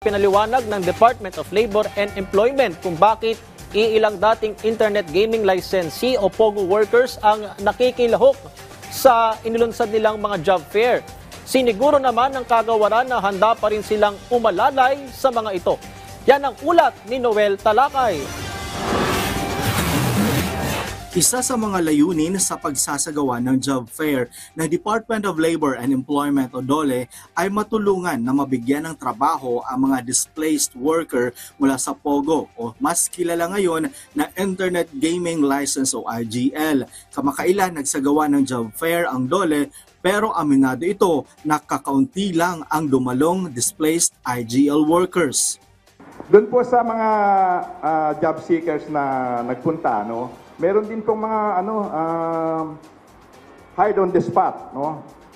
ipinaliwanag ng Department of Labor and Employment kung bakit iilang dating internet gaming licensee o POGO workers ang nakikilahok sa inilunsad nilang mga job fair. Siniguro naman ng kagawaran na handa pa rin silang umalalay sa mga ito. Yan ang ulat ni Noel Talakay. Isa sa mga layunin sa pagsasagawa ng job fair ng Department of Labor and Employment o DOLE ay matulungan na mabigyan ng trabaho ang mga displaced worker mula sa POGO o mas kilala ngayon na Internet Gaming License o IGL. Kamakailan nagsagawa ng job fair ang DOLE pero aminado ito na kakaunti lang ang dumalong displaced IGL workers. Doon po sa mga job seekers na nagpunta, meron din pong mga hired on the spot,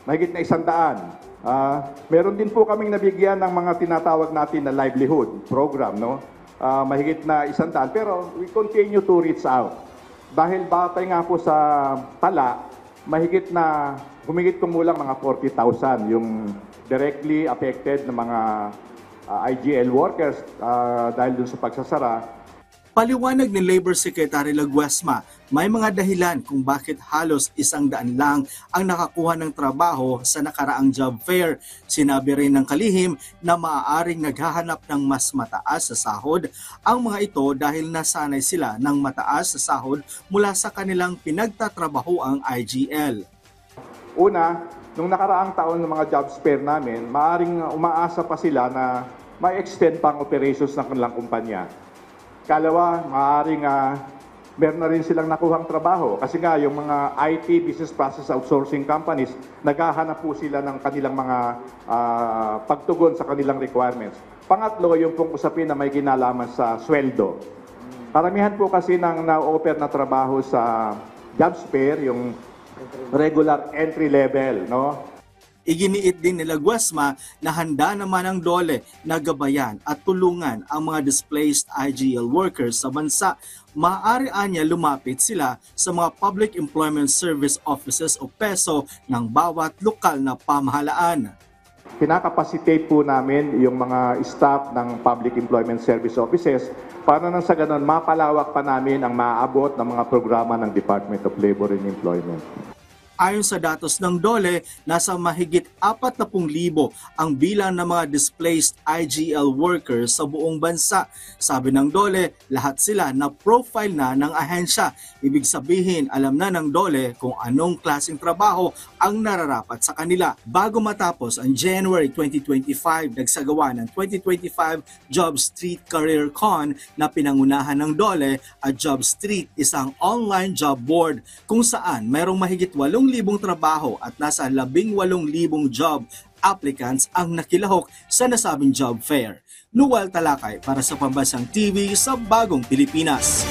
mahigit na 100. Meron din po kaming nabigyan ng mga tinatawag natin na livelihood program, mahigit na 100. Pero we continue to reach out. Dahil batay nga po sa tala, humigit kumulang mga 40,000 yung directly affected ng mga IGL workers dahil dun sa pagsasara. Paliwanag ni Labor Secretary Laguesma, may mga dahilan kung bakit halos 100 lang ang nakakuha ng trabaho sa nakaraang job fair. Sinabi rin ng kalihim na maaaring naghahanap ng mas mataas sa sahod ang mga ito dahil nasanay sila ng mataas sa sahod mula sa kanilang pinagtatrabahoang IGL. Una, nung nakaraang taon ng mga job fair namin, maaaring umaasa pa sila na may extend pang operations ng kanilang kumpanya. Kalawa, maaaring meron na rin silang nakuhang trabaho kasi nga yung mga IT, business process outsourcing companies, naghahanap po sila ng kanilang mga pagtugon sa kanilang requirements. Pangatlo, yung pong usapin na may kinalaman sa sweldo. Karamihan po kasi ng na-offer na trabaho sa job fair, yung regular entry level, Iginiit din ni Laguesma na handa naman ang DOLE na gabayan at tulungan ang mga displaced IGL workers sa bansa. Maaari niya lumapit sila sa mga Public Employment Service Offices o PESO ng bawat lokal na pamahalaan. Kinakapacitate po namin yung mga staff ng Public Employment Service Offices para nang sa ganun mapalawak pa namin ang maaabot ng mga programa ng Department of Labor and Employment. Ayon sa datos ng DOLE, nasa mahigit 40,000 ang bilang ng mga displaced IGL workers sa buong bansa. Sabi ng DOLE, lahat sila na profile na ng ahensya. Ibig sabihin, alam na ng DOLE kung anong klaseng trabaho ang nararapat sa kanila. Bago matapos ang January 2025, nagsagawa ng 2025 Job Street Career Con na pinangunahan ng DOLE at Job Street, isang online job board kung saan mayroong mahigit 8,000 trabaho at nasa 18,000 job applicants ang nakilahok sa nasabing job fair. Noel Talakay para sa Pambansang TV sa Bagong Pilipinas.